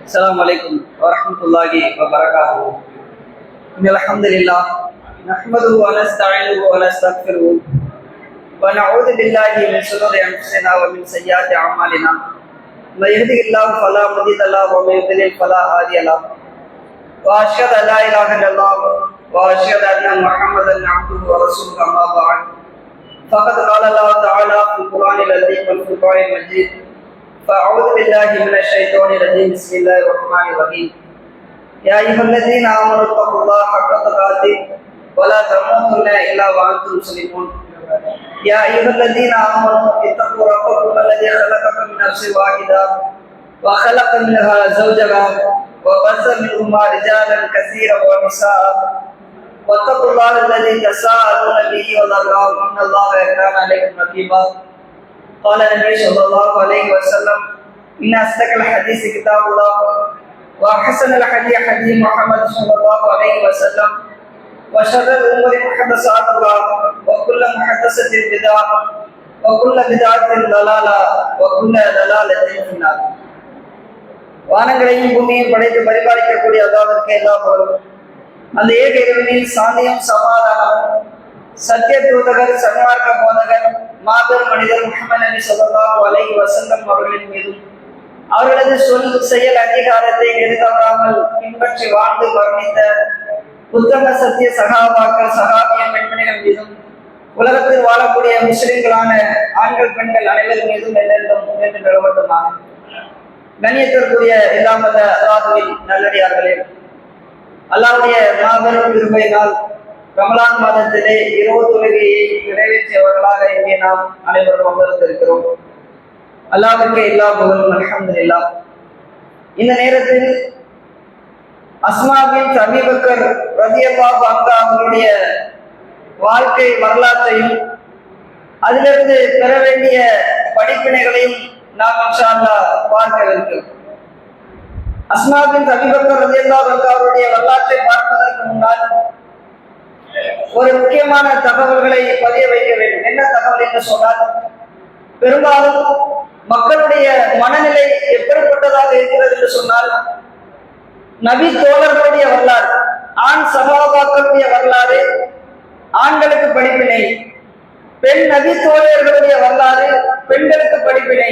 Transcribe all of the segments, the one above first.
السلام عليكم ورحمة الله وبركاته. إن الحمد لله نحمده ونستعينه ونستغفره ونعوذ بالله من شرور أنفسنا ومن سيئات أعمالنا. من يهده الله فلا مضل له ومن يضلل فلا هادي له. وأشهد أن لا إله إلا الله وأشهد أن محمدا عبده ورسوله. أما بعد فقد قال الله تعالى في القرآن العظيم والفرقان المجيد: فأعوذ بالله من الشيطان الرجيم. بسم الله الرحمن الرحيم. يا أيها الذين آمنوا اتقوا الله حق تقاته ولا تموتن إلا وأنتم مسلمون. يا أيها الذين آمنوا اتقوا ربكم الذي خلقكم من نفس واحدة وخلق منها زوجها وبث منهما رجالا كثيرا ونساء واتقوا الله الذي تساءلون به والأرحام إن الله كان عليكم رقيبا. قال النبي صلى الله عليه وسلم: إن أصدق الحديث كتاب الله وأحسن الحديث حديث محمد صلى الله عليه وسلم وشر الأمور محدثاتها وكل محدثة بدعة وكل بدعة ضلالة وكل ضلالة في النار. வானங்களையும் பூமியையும் படைத்து பரிபாலிக்கக்கூடிய அல்லாஹ்வுக்கு எல்லா புகழும். அந்த ஏக இறைவனின் சாந்தியும் சமாதானமும் சத்திய தூதகர் சன்மார்க்க போதகர் மாபெரும் மனிதர் முஹம்மது நபி ஸல்லல்லாஹு அலைஹி வஸல்லம் அவர்களின் மீதும் அவர்களது சொல் செயல் அங்கீகாரத்தை எதிர்த்தவராமல் பின்பற்றி வாழ்ந்து மரணித்த புத்தக சத்திய சகாபாக்கள் சகாபிய பெண்மணிகள் மீதும் உலகத்தில் வாழக்கூடிய முஸ்லிம்களான ஆண்கள் பெண்கள் அனைவர் மீதும் என்றென்றும் என்று நிலவட்டுமாக. கண்ணியத்திற்குரிய இல்லாமல்ல அல்லாஹ்வின் நல்லடியார்களே, அல்லாஹ்வுடைய மாபெரும் கிருபையினால் ரமலான் மாதத்திலே இரவு தொழுகையை நிறைவேற்றியவர்களாக இங்கே நாம் அனைவரும் அமர்ந்திருக்கிறோம். அல்லாஹ்வுக்கு எல்லா புகழும், அல்ஹம்துலில்லாஹ். இந்த நேரத்தில் அஸ்மா பின்த் அபீ பக்கர் ரலியல்லாஹு அன்ஹா அவர்களுடைய வாழ்க்கை வரலாற்றையும் அதிலிருந்து பெற வேண்டிய படிப்பினைகளையும் நாம் இன்ஷா அல்லாஹ் பார்க்க இருக்கிறோம். அஸ்மா பின்த் அபீ பக்கர் ரலியல்லாஹு அன்ஹா அவருடைய வரலாற்றை பார்ப்பதற்கு முன்னால் ஒரு முக்கியமான தகவல்களை பதிய வைக்க வேண்டும். என்ன தகவல் என்று சொன்னால், பெரும்பாலும் மக்களுடைய மனநிலை எப்படிப்பட்டதாக இருக்கிறது என்று சொன்னால், நபி தோழர்களுடைய வரலாறு, ஆண் சகாபாக்களுடைய வரலாறு ஆண்களுக்கு படிப்பினை, பெண் நபி தோழர்களுடைய வரலாறு பெண்களுக்கு படிப்பினை,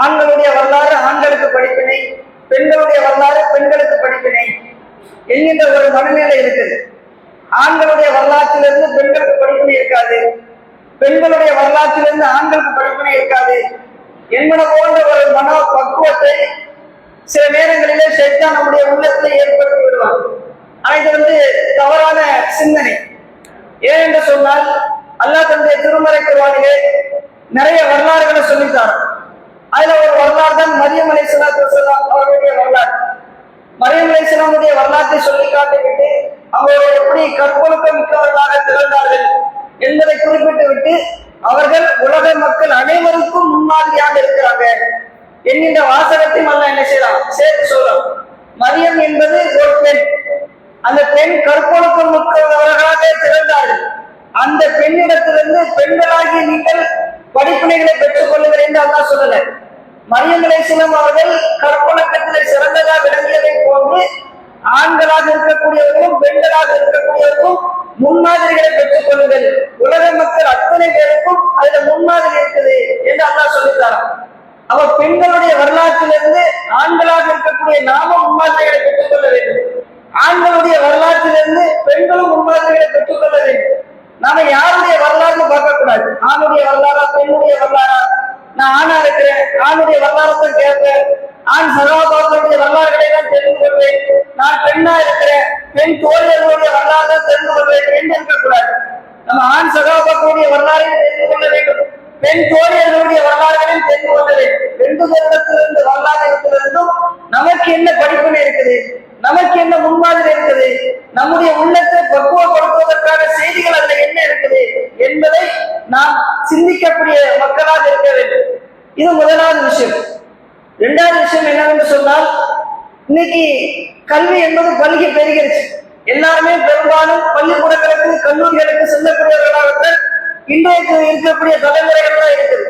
ஆண்களுடைய வரலாறு ஆண்களுக்கு படிப்பினை, பெண்களுடைய வரலாறு பெண்களுக்கு படிப்பினை என்கின்ற ஒரு மனநிலை இருக்குது. ஆண்களுடைய வரலாற்றிலிருந்து பெண்களுக்கு படிப்பினை இருக்காது, பெண்களுடைய வரலாற்றிலிருந்து ஆண்களுக்கு படிப்பினை இருக்காது என்பன போன்ற ஒரு மன பக்குவத்தை சில நேரங்களிலே ஷைத்தான் நம்முடைய உள்ளத்தில் ஏற்படுத்தி விடுவான். இது தவறான சிந்தனை. ஏன் என்று சொன்னால், அல்லாஹ் தன்னுடைய திருமறை குர்ஆனிலே நிறைய வரலாறுகளை சொல்லித்தார். அதுல ஒரு வரலாறு தான் மரியம் அலைஹிஸ்ஸலாத்து வஸ்ஸலாம் அவர்களுடைய வரலாறு. மரியம் அலைஹிஸ்ஸலாமுடைய வரலாற்றை சொல்லி காட்டிவிட்டு அவர்கள் எப்படி கற்பொழுக்கம் மிக்கவர்களாக திகழ்ந்தார்கள் என்பதை குறிப்பிட்டு விட்டு அவர்கள் உலக மக்கள் அனைவருக்கும் முன்மாதிரியாக இருக்கிறாங்க என்கின்ற வாசகத்தையும் அல்லாஹ் என்ன செய்யலாம், சேர்த்து சொல்லலாம். மரியம் என்பது ஒரு பெண். அந்த பெண் கற்பொழுக்கம் மிக்கவர்களாக திகழ்ந்தார்கள். அந்த பெண்ணிடத்திலிருந்து பெண்களாகிய நீங்கள் படிப்பினைகளை பெற்றுக் கொள்ளுங்கள் என்று அல்லாஹ் சொல்லல. மரியம் அலைஹிஸ்ஸலாம் அவர்கள் கற்பொழுக்கத்திலே சிறந்ததாக விளங்கியதை போன்று ஆண்களாக இருக்கக்கூடியவர்களும் பெண்களாக இருக்கக்கூடியவர்களும் முன்மாதிரிகளை பெற்றுக் கொள்ளுங்கள், உலக மக்கள் அத்தனை பேருக்கும் அதுல முன்மாதிரி இருக்குது என்று அல்லாஹ் சொல்லித்தாராம். அவ பெண்களுடைய வரலாற்றிலிருந்து ஆண்களாக இருக்கக்கூடிய நாமும் முன்மாதிரிகளை பெற்றுக் கொள்ள வேண்டும், ஆண்களுடைய வரலாற்றிலிருந்து பெண்களும் முன்மாதிரிகளை பெற்றுக் கொள்ள வேண்டும். நாம யாருடைய வரலாறு பார்க்க கூடாது, ஆணுடைய வரலாறா பெண்ணுடைய வரலாறா. நான் ஆணா இருக்கிறேன், ஆணுடைய வரலாறு கேட்பேன், ஆண் சகாபாக்களுடைய வரலாறுகளை தான் தெரிந்து கொள்வேன். நான் பெண்ணா இருக்கிறேன், பெண் தோழர்களுடைய வரலாறு தெரிந்து கொள்வேன் என்று இருக்கக்கூடாது. நம்ம ஆண் சகாபாக்களுடைய வரலாறையும் தெரிந்து கொள்ள வேண்டும், பெண் தோழர்களுடைய வரலாறுகளையும் தெரிந்து கொள்ள வேண்டும். ரெண்டு பேரிடத்திலிருந்து வரலாற்றிலிருந்தும் நமக்கு என்ன படிப்பினை இருக்குது, நமக்கு என்ன முன்மாதிரி இருக்குது, நம்முடைய உள்ளத்தை பக்குவப்படுத்துவதற்கான செய்திகள் அதுல என்ன இருக்குது என்பதை நாம் சிந்திக்கக்கூடிய மக்களாக இருக்க வேண்டும். இது முதலாவது விஷயம். இரண்டாவது விஷயம் என்னவென்று சொன்னால், இன்னைக்கு கல்வி என்பது பல்கி பெருகிருச்சு. எல்லாருமே பெரும்பாலும் பள்ளிக்கூடங்களுக்கு கல்லூரிகளுக்கு செல்லக்கூடியவர்களாக இன்றைக்கு இருக்கக்கூடிய தலைமுறைகள் தான் இருக்குது.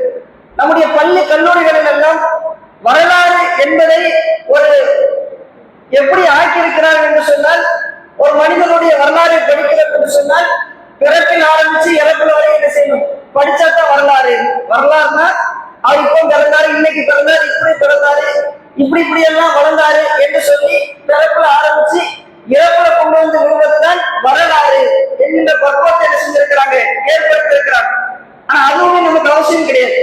நம்முடைய பள்ளி கல்லூரிகளில் எல்லாம் வரலாறு என்பதை ஒரு எப்படி ஆக்கியிருக்கிறார்கள் என்று சொன்னால், ஒரு மனிதனுடைய வரலாறை படிக்கிறது என்று சொன்னால் பிறப்பில் ஆரம்பிச்சு இறப்பில் வரை என்ன செய்யணும், படிச்சாதான் வரலாறு. வரலாறுனா அவர் இப்போ பிறந்தாரு, இன்னைக்கு பிறந்தாரு, இப்படி பிறந்தாரு, இப்படி எல்லாம் வளர்ந்தாரு என்று சொல்லி பிறப்புல ஆரம்பிச்சு இறப்புல கொண்டு வந்து விடுவதுதான் வரலாறு என்கின்ற பக்குவத்தை என்ன செஞ்சிருக்கிறாங்க, ஏற்படுத்தியிருக்கிறாங்க. ஆனா அதுவுமே நமக்கு அவசியம் கிடையாது.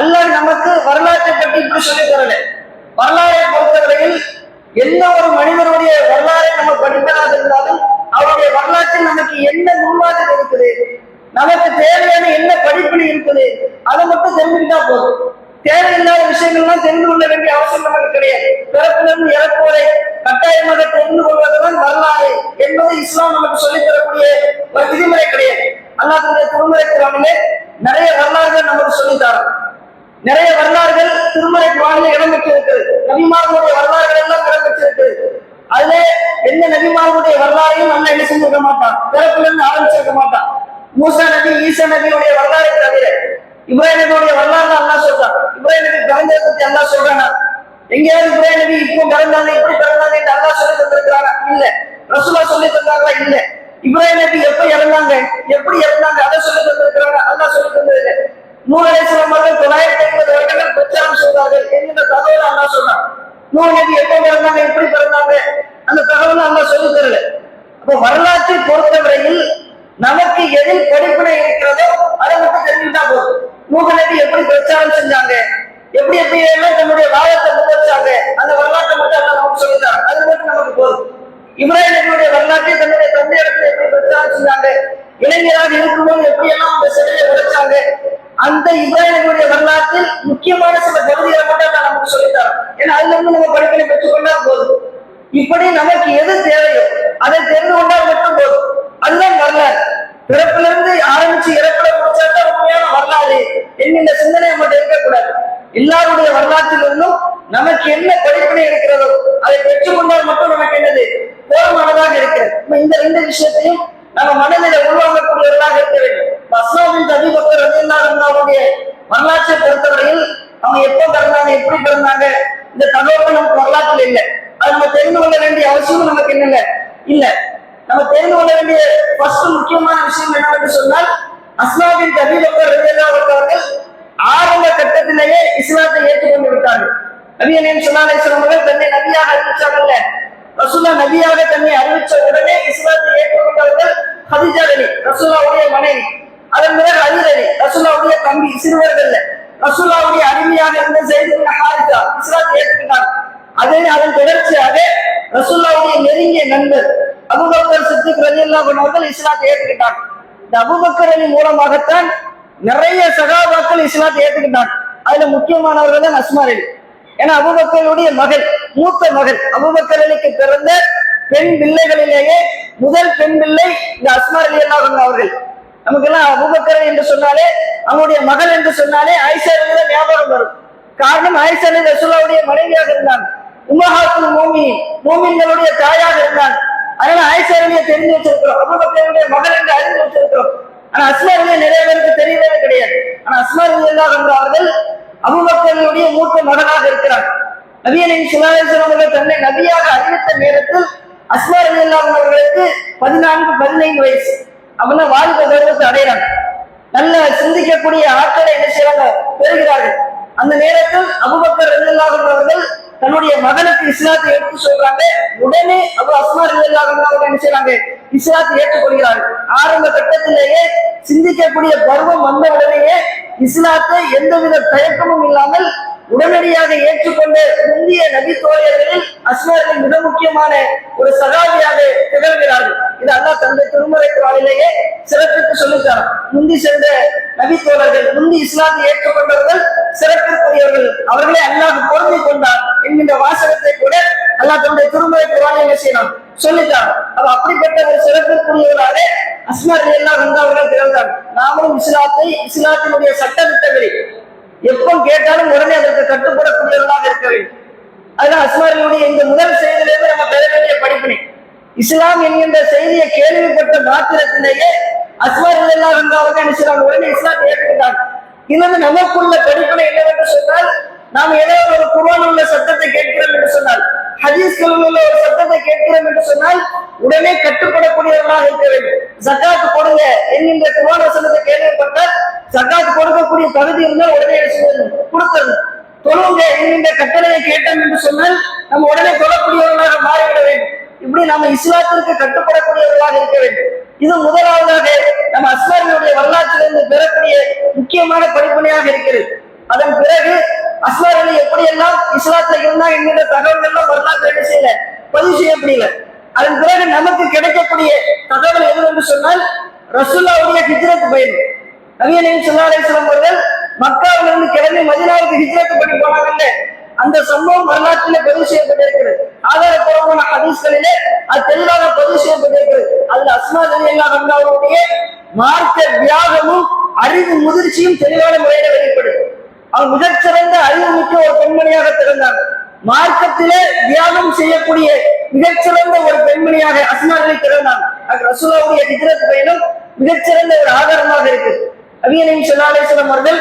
அல்லாஹ் நமக்கு வரலாற்றை பற்றி இப்படி சொல்லி தரல. வரலாறை பொறுத்தவரையில் எந்த ஒரு மனிதனுடைய வரலாறை நம்ம படிப்பதாக இருந்தாலும் அவருடைய வரலாற்றில் நமக்கு என்ன முன்மாதிரி இருக்குது, நமக்கு தேவையான என்ன படிப்பினை இருக்குது, அதை மட்டும் தெரிஞ்சுக்கிட்டா போதும். தேவையில்லாத விஷயங்கள்லாம் தெரிந்து கொள்ள வேண்டிய அவசியம் நமக்கு கிடையாது. பிறப்பிலிருந்து இறப்பு வரை கட்டாயமாக தெரிந்து கொள்வதுதான் வரலாறு என்பது இஸ்லாம் நமக்கு சொல்லித் தரக்கூடிய ஒரு விதிமுறை கிடையாது. அல்லாஹ்வுடைய திருமறை குர்ஆனிலே நிறைய வரலாறுகள் நமக்கு சொல்லித்தாரோம். நிறைய வரலாறுகள் திருமறை குர்ஆனிலே இடம்பெற்றிருக்கிறது. நபிமார்களுடைய வரலாறுகள் எல்லாம் இடம்பெற்றிருக்கிறது. அதுல எந்த நபிமார்களுடைய வரலாறையும் நம்ம என்ன செஞ்சிருக்க மாட்டான், பிறப்பிலிருந்து ஆரம்பிச்சிருக்க மாட்டான். மூசா நபி, ஈசா நபியுடைய வரலாறை தவிர இப்ராஹிம் நபியுடைய வரலாறு அல்லாஹ் சொல்றான். இப்ராஹிம் நபி பிறந்ததை பத்தி அல்லாஹ் சொல்றானா? எங்கேயாவது இப்ராஹிம் நபி இப்போ பிறந்தாங்க, இப்படி பிறந்தாங்க என்று அல்லாஹ் சொல்லி தந்திருக்கிறாரா? இல்ல. ரசூலுல்லாஹ் சொல்லி தந்தாங்களா? இல்ல. இப்ராஹிம் நபி எப்ப இறந்தாங்க, எப்படி இறந்தாங்க, அதை சொல்லி தந்திருக்கிறாங்க? அல்லாஹ் சொல்லி தந்ததில்லை. நூஹ் அலைஹிஸ்ஸலாம் அவர்கள் 950 வருடங்கள் பிரச்சாரம் செய்தார்கள் என்கிற தகவலை அல்லாஹ் சொல்றான். நூஹ் நபி எப்ப பிறந்தாங்க, எப்படி பிறந்தாங்க, அந்த தகவலை அல்லாஹ் சொல்லி தரல. அப்போ வரலாற்றை பொறுத்தவரையில் நமக்கு எதில் படிப்பினை இருக்கிறதோ அதை மட்டும் தெரிஞ்சுட்டா போதும். நூஹ் நபி எப்படி பிரச்சாரம் செஞ்சாங்க, எப்படி எல்லாம் தன்னுடைய வாதத்தை முன்வச்சாங்க, அந்த வரலாற்றை மட்டும் அல்லாஹ் நமக்கு சொல்லித்தாங்க. அது மட்டும் நமக்கு போதும். இப்ராஹிம் நபியுடைய வரலாற்றை தன்னுடைய தந்தையிடத்தில் எப்படி பிரச்சாரம் செஞ்சாங்க, இளைஞராக இருக்கும்போது எப்படி எல்லாம் அந்த சிலையை உடைச்சாங்க, அந்த இப்ராஹிம் நபியுடைய வரலாற்றில் முக்கியமான சில பகுதிகளை மட்டும் அல்லாஹ் நமக்கு சொல்லித்தாங்க. ஏன்னா அதுல இருந்து நம்ம படிப்பினை பெற்றுக்கொண்டா போதும். இப்படி நமக்கு எது தேவையோ அதை தெரிந்து கொண்டால் மட்டும் போதும். அதுதான் வரலாறு. பிறப்பிலிருந்து ஆரம்பிச்சு இறப்புல முடிச்சாதான் உண்மையான வரலாறு என்கின்ற சிந்தனை நம்மகிட்ட இருக்கக்கூடாது. எல்லாருடைய வரலாற்றிலிருந்தும் நமக்கு என்ன படிப்பினை இருக்கிறதோ அதை பெற்றுக்கொண்டால் மட்டும் நமக்கு என்னது போதுமானதாக இருக்கிறது. இந்த ரெண்டு விஷயத்தையும் நம்ம மனதில உருவாக்கக்கூடியவர்களாக இருக்க வேண்டும். அஸ்மாபின் அபீ பக்கர் ரலியல்லாஹு அன்ஹு அவருடைய வரலாற்றை பொறுத்தவரையில் அவங்க எப்ப பிறந்தாங்க, எப்படி பிறந்தாங்க, இந்த தகவல் நமக்கு வரலாற்றில் இல்லை. அது நம்ம தெரிந்து கொள்ள வேண்டிய அவசியம் நமக்கு என்ன இல்ல. நம்ம தெரிந்து கொள்ள வேண்டிய ஃபர்ஸ்ட் முக்கியமான விஷயம் என்னவென்று சொன்னால், அஸ்மாபின் அபீ பக்கர் ரலியல்லாஹு அன்ஹு அவர்கள் ஆரம்ப கட்டத்திலேயே இஸ்லாத்தை ஏற்றுக்கொண்டு விட்டார்கள். நபி ஸல்லல்லாஹு அலைஹி வஸல்லம் அவர்கள் தன்னை நபியாக அறிவிச்சாங்கல்ல, ரசூலுல்லாஹ் நபியாக தன்னை அறிவிச்ச உடனே இஸ்லாத்தை ஏற்றுக்கொண்டவர்கள் ஹதீஜா அலி, ரசூலுல்லாஹ்வுடைய மனைவி. அதன் பிறகு அலி அலி, ரசூலுல்லாஹ்வுடைய தம்பி, சிறுவர்கள். ரசூலுல்லாஹ்வுடைய அடிமையாக இருந்த ஸைத் இப்னு ஹாரிஸா இஸ்லாத்தை ஏற்றுக்கொண்டார். அதன் தொடர்ச்சியாக ரசூலுல்லாஹ்வுடைய நெருங்கிய நண்பர் அபூபக்கர் சித்திக் ரலியல்லாஹு அன்ஹு அவர்கள் இஸ்லாத்தை ஏற்றுக்கொண்டார். இந்த அபூபக்கர் அலி மூலமாகத்தான் நிறைய சகாபாக்கள் இஸ்லாத்தை ஏற்றுக்கிட்டாங்க. அதுல முக்கியமானவர்கள் தான் அஸ்மா அலி. ஏன்னா அபூபக்கருடைய மகள், மூத்த மகள், அபூபக்கர் அலிக்கு பிறந்த பெண் பிள்ளைகளிலேயே முதல் பெண் பிள்ளை இந்த அஸ்மா ரலியல்லாஹு அன்ஹா அவர்கள். நமக்கெல்லாம் அபூபக்கர் அலி என்று சொன்னாலே, அவங்களுடைய மகள் என்று சொன்னாலே ஆயிஷா ரலியல்லாஹு அன்ஹா ஞாபகம் வரும். காரணம் ஆயிஷா ரலியல்லாஹு அன்ஹா ரசூலுல்லாஹ்வுடைய மனைவியாக இருந்தாங்க, உம்மஹாத்துல் முஃமினீன், மூமின்களுடைய தாயாக இருந்தாங்க. அதனால ஆயிஷா ரலியல்லாஹு அன்ஹா தெரிஞ்சு வச்சிருக்கிறோம், அபூபக்கருடைய மகள் என்று அறிந்து வச்சிருக்கிறோம். ஆனா அஸ்மா ரலியல்லாஹு அன்ஹா நிறைய பேருக்கு தெரியவே கிடையாது. ஆனா அஸ்மா ரலியல்லாஹு அன்ஹா அவர்கள் அபூபக்கருடைய மூத்த மகனாக இருக்கிறார். நபி ஸல்லல்லாஹு அலைஹி வஸல்லம் அவர்கள் தன்னை நபியாக அறிவித்த நேரத்தில் அஸ்மா ரலியல்லாஹு அன்ஹா அவர்களுக்கு 14-15 வயசு. அவங்க வாலிப பருவத்தை அடைகிறாங்க. நல்ல சிந்திக்கக்கூடிய ஆட்களை என்ன செய்யறாங்க, பெறுகிறார்கள். அந்த நேரத்தில் அபூபக்கர் ரலியல்லாஹு அன்ஹு அவர்கள் தன்னுடைய மகனுக்கு இஸ்லாத்தை எடுத்து சொல்றாங்க. உடனே அஸ்மா ரலியல்லாஹு அன்ஹா அவர்கள் என்ன செய்யறாங்க, இஸ்லாத்தை ஏற்றுக்கொள்கிறார்கள். ஆரம்ப கட்டத்திலேயே சிந்திக்கக்கூடிய பருவம் வந்த உடனேயே இஸ்லாத்தை எந்தவித தயக்கமும் இல்லாமல் உடனடியாக ஏற்றுக்கொண்ட முந்தைய நபி தோழர்களில் அஸ்மா ரலி மிக முக்கியமான ஒரு சகாபியாக திகழ்கிறார்கள். இது அல்லாஹ் தந்தை திருமறை குர்ஆனிலேயே சிறப்பித்து சொல்லித்தார். முந்தி சென்ற நபி தோழர்கள், முந்தி இஸ்லாத்தை ஏற்றுக்கொண்டவர்கள் சிறப்பிற்குரியவர்கள், அவர்களே அல்லாஹ் பொருந்தி கொண்டார் என்கின்ற வாசகத்தை கூட அல்லாஹ் தன்னுடைய திருமறை குர்ஆனில் என்ன செய்யலாம், சொல்லித்தார். அப்ப அப்படிப்பட்ட ஒரு சிறப்பிற்குரியவராக அஸ்மா ரலியல்லாஹு அன்ஹா அவர்கள் திகழ்ந்தார். நாமும் இஸ்லாத்தினுடைய சட்டத்திட்டங்களை எப்போ கேட்டாலும் உடனே அதற்கு கட்டுப்படக்கூடியவர்களாக இருக்க வேண்டும். அதனால அஸ்மா ரலியுடைய இந்த முதல் செய்தியிலிருந்து நம்ம பெற வேண்டிய படிப்பினை, இஸ்லாம் என்கின்ற செய்தியை கேள்விப்பட்ட மாத்திரத்திலேயே அஸ்மா ரலியல்லாஹு அன்ஹா அவர்கள் என்ன செய்றாங்க, உடனே இஸ்லாத்தை ஏற்றுக்கிட்டாங்க. இன்னொன்று நமக்குள்ள படிப்பினை என்னவென்று சொன்னால், நாம் ஏதாவது ஒரு குர்ஆனில் உள்ள சட்டத்தை கேட்கிறோம் என்று சொன்னால், ஹதீஸ்களில் உள்ள ஒரு சட்டத்தை கொடுக்கக்கூடியவர்களாக இருக்க வேண்டும். ஜக்காத்து கொடுங்க என்கின்ற குர்ஆன் வசனத்தை கேள்விப்பட்டால் ஜக்காத்து கொடுக்கக்கூடிய தகுதி இருந்தால் உடனே கொடுக்கணும். தொழுங்க என்கின்ற கட்டளையை கேட்டோம் என்று சொன்னால் நம்ம உடனே தொழக்கூடியவர்களாக மாறிவிட வேண்டும். இப்படி நம்ம இஸ்லாத்திற்கு கட்டுப்படக்கூடியவர்களாக இருக்க வேண்டும். இது முதலாவதாக நம்ம அஸ்மாரியுடைய வரலாற்றிலிருந்து பெறக்கூடிய முக்கியமான படிப்பனையாக இருக்கிறது. அதன் பிறகு அஸ்மாரி எப்படியெல்லாம் இஸ்லாத்துல இருந்தா என்கிற தகவல் எல்லாம் வரலாற்று என்ன செய்யல, பதிவு செய்யப்படல. அதன் பிறகு நமக்கு கிடைக்கக்கூடிய தகவல் எது என்று சொன்னால் ரசூலுல்லாஹ்வுடைய ஹிஜ்ரத் பயணம். நபி ஸல்லல்லாஹு அலைஹி வஸல்லம் அவர்கள் மக்காவிலிருந்து கிளம்பி மதீனாவுக்கு ஹிஜ்ரத் பண்ணி போனாங்கல்ல, அந்த சம்பவம் வரலாற்றிலே பதிவு செய்யப்பட்டிருக்கிறது. ஆதாரப்பூர்வமான ஹதீஸ்களிலே அது தெளிவாக பதிவு செய்யப்பட்டிருக்கிறது. அதுல அஸ்மா ரலியல்லாஹு அன்ஹா அவருடைய மார்க்க தியாகமும் அறிவு முதிர்ச்சியும் தெளிவான முறையில வெளிப்படுது. அவர் மிகச்சிறந்த அறிவு மிக்க ஒரு பெண்மணியாக திறந்தாங்க. மார்க்கத்திலே தியாகம் செய்யக்கூடிய மிகச்சிறந்த ஒரு பெண்மணியாக அஸ்மா ரலி திறந்தாங்க. ரசூலுல்லாஹ்வுடைய ஹிஜ்ரத் பயணம் மிகச்சிறந்த ஒரு ஆதாரமாக இருக்குது. நபி ஸல்லல்லாஹு அலைஹி வஸல்லம் அவர்கள்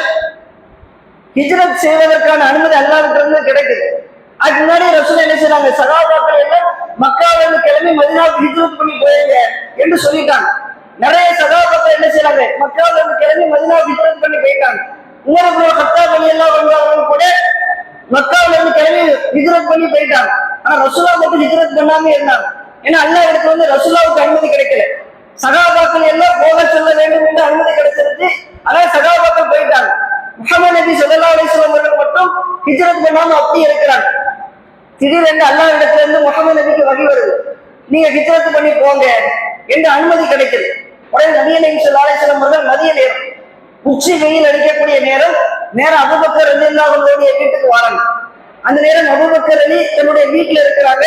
ஹிஜ்ரத் செய்வதற்கான அனுமதி அல்லாஹ்விடமிருந்து கிடைக்குது. அதுக்கு முன்னாடி ரசூல் என்ன செய்றாங்க, சஹாபாக்கள் எல்லாம் மக்காவிலிருந்து கிளம்பி மதீனாவுக்கு ஹிஜ்ரத் பண்ணி போயிருங்க என்று சொல்லிட்டாங்க. நிறைய சஹாபாக்கள் என்ன செய்றாங்க, மக்காவிலிருந்து கிளம்பி மதீனாவுக்கு ஹிஜ்ரத் பண்ணி போயிட்டாங்க. உமர் இப்னு கத்தாப் ரலியல்லாஹு அன்ஹு அவர்கள் கூட மக்காவிலிருந்து கிளம்பி ஹிஜ்ரத் பண்ணி போயிட்டாங்க. ஆனா ரசூலுல்லாஹ் மட்டும் ஹிஜ்ரத் பண்ணாம இருந்தாங்க. ஏன்னா அல்லாஹ் இடத்துல வந்து ரசூலுல்லாஹ்வுக்கு அனுமதி கிடைக்கல. சஹாபாக்கள் எல்லாம் போக சொல்ல வேண்டும் என்று அனுமதி கிடைச்சிருச்சு. ஆனால் சஹாபாக்கள் போயிட்டாங்க. முஹம்மது நபி ஸல்லல்லாஹு அலைஹி வஸல்லம் அவர்கள் மட்டும் ஹிஜ்ரத் பண்ணாம அப்படியே இருக்கிறாங்க. திடீரென்று அல்லாஹ் இடத்துல இருந்து முஹம்மது நபிக்கு வகி வருது, நீங்க ஹிஜ்ரத் பண்ணி போங்க என்று அனுமதி கிடைக்குது. உடனே நபி ஸல்லல்லாஹு அலைஹி வஸல்லம் அவர்கள் மதிய நேரம் உச்சி வெயில் அடிக்கக்கூடிய நேரம் அபூபக்கர் ரலியல்லாஹு அன்ஹுடைய வீட்டுக்கு வராங்க. அந்த நேரம் அபூபக்கர் அலி தன்னுடைய வீட்டுல இருக்கிறாங்க.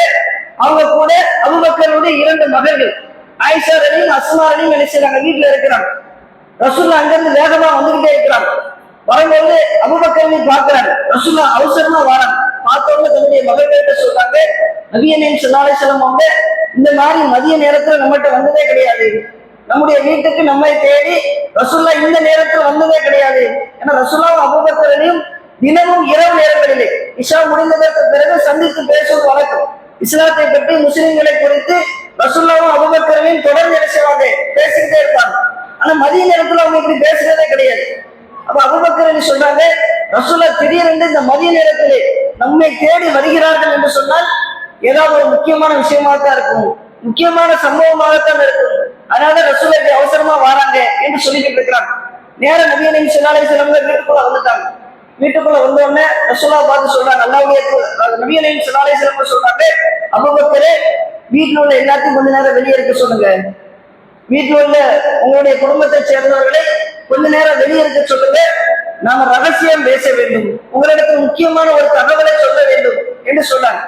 அவங்க கூட அபூபக்கருடைய 2 மகள்கள் ஆயிஷா ரலியும் அஸ்மா ரலியும் என்ன செய்றாங்க, வீட்டுல இருக்கிறாங்க. ரசூலுல்லாஹ் அங்கிருந்து வேகமா வந்துகிட்டே இருக்கிறாங்க. வரும்போது அபூபக்கரை பார்க்கிறாங்க. ரசூலுல்லாஹ் அவசரமா வராங்க. பார்த்தவங்க தன்னுடைய மகள்கிட்ட சொல்றாங்க, நபி ஸல்லல்லாஹு அலைஹி வஸல்லம் அவங்க இந்த மாதிரி மதிய நேரத்துல நம்மகிட்ட வந்ததே கிடையாது. நம்முடைய வீட்டுக்கு நம்மை தேடி ரசூலுல்லாஹ் இந்த நேரத்தில் வந்ததே கிடையாது. ஏன்னா ரசூலுல்லாஹ் அபூபக்கரையும் தினமும் இரவு நேரங்களிலே இஷா முடிந்ததற்கு பிறகு சந்தித்து பேசுவது வழக்கம். இஸ்லாத்தை பற்றி முஸ்லிம்களை குறித்து ரசூலுல்லாஹ் அபூபக்கரையும் தொடர்ந்து என்ன செய்வாங்க, பேசிக்கிட்டே இருப்பாங்க. ஆனா மதிய நேரத்துல அவங்க இப்படி பேசுறதே கிடையாது. அப்ப அபூபக்கர் சொல்றாங்க, ரசூலுல்லாஹ் திடீரென்று இந்த மதிய நேரத்திலே நம்மை தேடி வருகிறார்கள் என்று சொன்னால் ஏதாவது ஒரு முக்கியமான விஷயமாகத்தான் இருக்கும், முக்கியமான சம்பவமாகத்தான் இருக்கும். அதனால ரசூலுல்லாஹ் அவசரமா வராங்க என்று சொல்லிக்கிட்டு இருக்கிறாங்க. நேரம் நபி ஸல்லல்லாஹு அலைஹி வஸல்லம் வீட்டுக்குள்ள வந்துட்டாங்க. வீட்டுக்குள்ள வந்த உடனே ரசூலுல்லாஹ் பார்த்து சொல்றாங்க, அல்லாஹ்வுடைய நபி ஸல்லல்லாஹு அலைஹி வஸல்லம் சொல்றாங்க, அபூபக்கரே வீட்டுல உள்ள எல்லாத்தையும் கொஞ்ச நேரம் வெளியே இருக்க சொல்லுங்க. வீட்டில் உள்ள உங்களுடைய குடும்பத்தை சேர்ந்தவர்களை கொஞ்ச நேரம் வெளியே இருக்க சொல்லுங்க. நாம ரகசியம் பேச வேண்டும், உங்களிடத்தில் முக்கியமான ஒரு தகவலை சொல்ல வேண்டும் என்று சொன்னாங்க.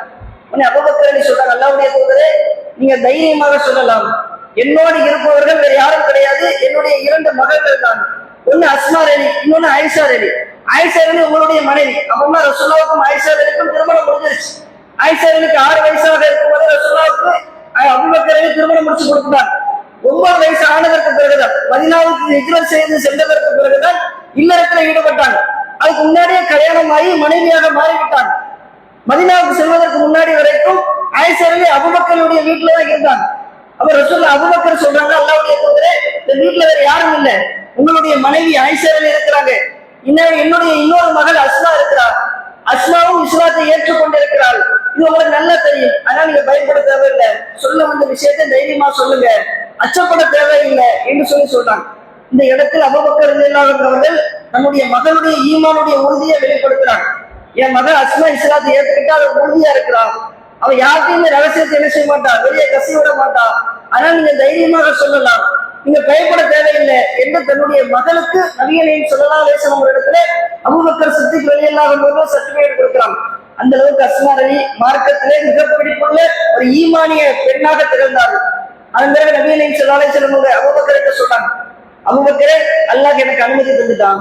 உடனே அபூபக்கர் அலி சொல்றாங்க, அல்லாஹ்வுடைய தூதரே நீங்க தைரியமாக சொல்லலாம். என்னோடு இருப்பவர்கள் வேற யாரும் கிடையாது, என்னுடைய 2 மகள்கள் தான். ஒன்னு அஸ்மா ரலி, இன்னொன்னு ஆயிஷா ரலி. ஆயிஷா ரலி உங்களுடைய மனைவி. அப்பமா ரசூலுல்லாஹ்வுக்கும் ஆயிஷா ரலிக்கும் திருமணம் முடிஞ்சிருச்சு. ஆயிஷா ரலிக்கு 6 வயசாக இருக்கும்போது ரசூலுல்லாஹ்வுக்கு அபூபக்கர் அலி திருமணம் முடிச்சு கொடுத்தாங்க. 9 வயசு ஆனதற்கு பிறகுதான் மதீனாவுக்கு ஹிஜ்ரத் செய்து சென்றதற்கு பிறகுதான் இல்லறத்துல ஈடுபட்டாங்க. அதுக்கு முன்னாடியே கல்யாணம் ஆகி மனைவியாக மாறிவிட்டாங்க. மதீனாவுக்கு செல்வதற்கு முன்னாடி வரைக்கும் ஆயிஷா ரலி அபூபக்கருடைய வீட்டுல தான் இருந்தாங்க. அப்ப ரசூலுல்லாஹ் அபூபக்கர் சொல்றாங்க, அல்லாஹ்வுடைய தூதரே இந்த வீட்டுல வேற யாரும் இல்லை, உங்களுடைய மனைவி ஆயிஷா ரலி இருக்கிறாங்க, என்னுடைய இன்னொரு மகள் அஸ்மா இருக்கிறார், அஸ்மாவும் இஸ்லாத்தை ஏற்றுக்கொண்டிருக்கிறாள், இது உங்களுக்கு நல்லா தெரியும், அதனால நீங்க பயப்பட தேவையில்லை, சொல்ல வந்த விஷயத்தை தைரியமா சொல்லுங்க, அச்சப்பட தேவையில்லை என்று சொல்றாங்க. இந்த இடத்தில் அபூபக்கர் ரலியல்லாஹு அன்ஹு அவர்கள் நம்முடைய மகளுடைய ஈமானுடைய உறுதியை வெளிப்படுத்துறாங்க. என் மகள் அஸ்மா இஸ்லாத்தை ஏற்றுக்கிட்டா அவ உறுதியா இருக்கிறான், அவ யார்கிட்டையுமே ரகசியத்தை என்ன செய்ய மாட்டா, வெளியே கசி விட மாட்டா, அதனால நீங்க தைரியமாக சொல்லலாம், நீங்க பயப்பட தேவையில்லை என்று தன்னுடைய மகளுக்கு நபி ஸல்லல்லாஹு அலைஹி வஸல்லம் இடத்துல அபூபக்கர் சித்திக் ரலியல்லாஹு அன்ஹு சர்டிபிகேட் கொடுக்கிறாங்க. அந்த அளவுக்கு அஸ்மா ரலி மார்க்கத்திலே மிக பிடிப்புள்ள ஒரு ஈமானிய பெண்ணாக திகழ்ந்தார்கள். அதன் பிறகு நபி ஸல்லல்லாஹு அலைஹி வஸல்லம் அபூபக்கர்கிட்ட சொன்னாங்க, அபூபக்கரே அல்லாஹ் எனக்கு அனுமதி தந்துட்டான்,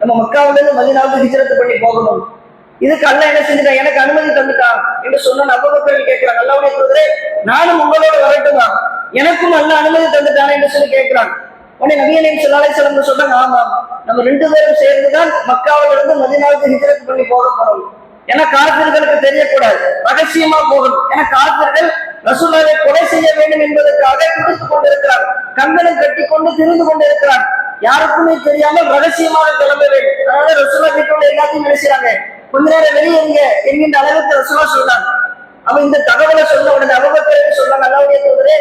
நம்ம மக்காவில இருந்து மதீனாவுக்கு ஹிஜ்ரத் பண்ணி போகணும், இதுக்கு அல்லாஹ் என்ன செஞ்சுட்டான், எனக்கு அனுமதி தந்துட்டான் என்று சொன்ன அபூபக்கர் கேட்கிறாங்க, அல்லாஹ்வுடைய தூதரே நானும் உங்களோட வரட்டுமா, எனக்கும் அல்லாஹ் அனுமதி தந்துட்டானே என்று சொல்லி கேட்கிறாங்க. உடனே நபி ஸல்லல்லாஹு அலைஹி வஸல்லம் சொன்னாங்க, ஆமா நம்ம 2 பேரும் சேர்ந்துதான் மக்காவில இருந்து மதீனாவுக்கு ஹிஜ்ரத் பண்ணி போக போறோம். ஏன்னா காஃபிர்களுக்கு தெரியக்கூடாது, ரகசியமா போகணும். ஏன்னா காஃபிர்கள் ரசூலுல்லாஹை கொலை செய்ய வேண்டும் என்பதற்காக துடித்துக் கொண்டிருக்கிறான். கங்கணம் கட்டி கொண்டு திரிந்து கொண்டிருக்கிறான். யாருக்குமே தெரியாமல் ரகசியமாக கிளம்ப வேண்டும். அதனால ரசூலுல்லாஹ் வீட்டுல எல்லாத்தையும் நினைச்சாங்க, கொஞ்ச நேரம் வெளியே இருங்க என்கின்ற அளவுக்கு ரசூலுல்லாஹ் சொல்றாங்க. அவ இந்த தகவலை சொன்ன உடனே அபூபக்கர் சொல்றாங்க, அல்லாஹ்வுடைய தூதரே,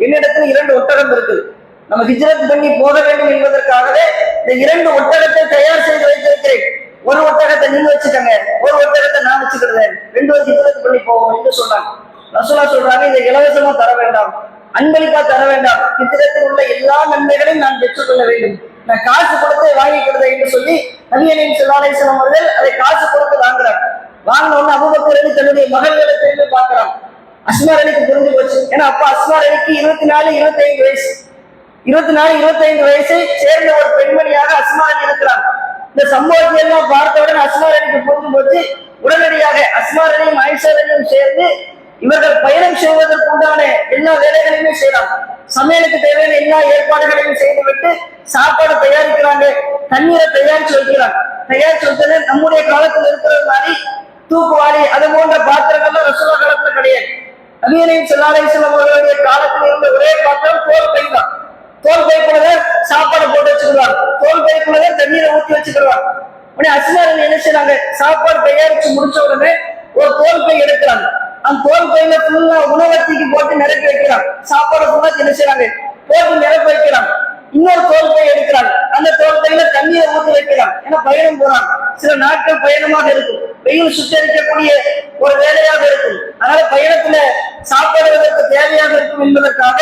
என்னிடத்தில் 2 ஒட்டகம் இருக்கு. நம்ம ஹிஜ்ரத் பண்ணி போக வேண்டும் என்பதற்காகவே இந்த 2 ஒட்டகத்தை தயார் செய்து வைத்திருக்கிறேன். ஒரு ஒட்டகத்தை நீங்க வச்சுக்கோங்க, ஒரு ஒட்டகத்தை நான் வச்சுக்கிறேன், 2 ஹிஜ்ரத் பண்ணி போவோம் என்று சொன்னாங்க. ரசூலுல்லாஹ் சொல்றாங்க, இதை இலவசமா தர வேண்டாம், அன்பளிப்பா தர வேண்டாம், ஹிஜ்ரத்தில் உள்ள எல்லா நன்மைகளையும் நான் பெற்றுக்கொள்ள வேண்டும், நான் காசு கொடுத்து வாங்கிக்கிறதை என்று சொல்லி நபிகள் ஸல்லல்லாஹு அலைஹி வஸல்லம் அவர்கள் அதை காசு கொடுத்து வாங்குறாங்க. வாங்கின உடனே அபூபக்கர் தன்னுடைய மகள்களை திரும்பி பார்க்கிறான். அஸ்மா அலிக்கு புரிஞ்சு போச்சு. ஏன்னா அப்ப அஸ்மா அலிக்கு 24-25 வயசு, 24-25 வயசை சேர்ந்த ஒரு பெண்மணியாக அஸ்மா அலி இருக்கிறான். இந்த சம்பவத்தை எல்லாம் பார்த்தவுடன் அஸ்மா அலிக்கு புரிஞ்சு போச்சு. உடனடியாக அஸ்மா அலியும் ஆயிஷா அலியும் சேர்ந்து இவர்கள் பயணம் செய்வதற்கு உண்டான எல்லா வேலைகளையுமே செய்யலாம். சமையலுக்கு தேவையான எல்லா ஏற்பாடுகளையும் செய்துவிட்டு சாப்பாடு தயாரிக்கிறாங்க, தண்ணீரை தயாரிச்சு வைக்கிறாங்க. தயாரிச்சு வைத்தது நம்முடைய காலத்தில் இருக்கிறது மாதிரி தூக்குவாளி அது போன்ற பாத்திரங்கள்லாம் ரசூலுல்லாஹ் காலத்துல கிடையாது. நபிகள் ஸல்லல்லாஹு அலைஹி வஸல்லம் அவர்களுடைய காலத்தில் இருந்த ஒரே பாத்திரம் தோல் பை தான். தோல் பைக்குள்ளதான் சாப்பாடு போட்டு வச்சுக்கிடுவாங்க, தோல் பைக்குள்ளதான் தண்ணீரை ஊற்றி வச்சுக்கிடுவாங்க. உடனே அஸ்மா என்ன செய்றாங்க, சாப்பாடு தயாரிச்சு முடிச்ச உடனே ஒரு தோல் பை எடுக்கிறாங்க. அந்த தோல் பையில ஃபுல்லா உணவத்திக்கு போட்டு நிரப்பி வைக்கிறாங்க. சாப்பாடு ஃபுல்லா என்ன செய்றாங்க, போட்டு நிரப்பி வைக்கிறாங்க. இன்னொரு தோல் பை எடுக்கிறாங்க, அந்த தோல் பையில தண்ணீரை ஊற்றி வைக்கிறாங்க. ஏன்னா பயணம் போறாங்க, சில நாட்கள் பயணமாக இருக்கும், வெயில் சுட்டரிக்கக்கூடிய ஒரு வேலையாக இருக்கும். அதனால பயணத்துல சாப்பாடுவதற்கு தேவையாக இருக்கும் என்பதற்காக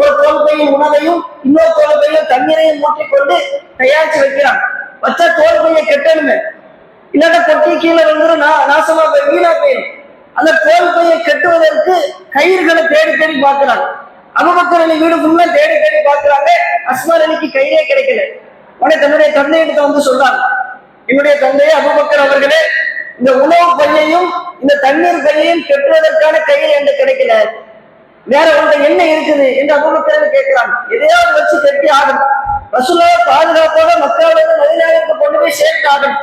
ஒரு தோல் பையின் உணவையும் இன்னொரு தோல் பையில் தண்ணீரையும் ஊற்றிக்கொண்டு தயாரிச்சு வைக்கிறாங்க. வச்சா தோல் பையை கெட்டணுமே, இல்லாட்ட கொட்டி கீழே வந்துடும், நாசமா போய் வீணா போயிடும். அந்த தோல் பையை கட்டுவதற்கு கயிறுகளை தேடி தேடி பார்க்கிறாங்க. அபூபக்கர் அலி வீடு ஃபுல்லா தேடி தேடி பார்க்கிறாங்க, அஸ்மா அலிக்கு கயிறே கிடைக்கல. உடனே தன்னுடைய தந்தையிட்ட வந்து சொல்றாங்க, என்னுடைய தந்தையே அபூபக்கர் அவர்களே, இந்த உணவு பையையும் இந்த தண்ணீர் பையையும் கட்டுவதற்கான கயிறு என்று கிடைக்கல, வேற ஒன்று என்ன இருக்குது என்று அபூபக்கர் கேட்கிறாங்க. எதையாவது வச்சு கட்டி ஆகணும், ரசூலுல்லாஹ் பாதுகாப்பாக மக்காவிலிருந்து மதீனாவிற்கு கொண்டு போய் சேர்த்து ஆகணும்,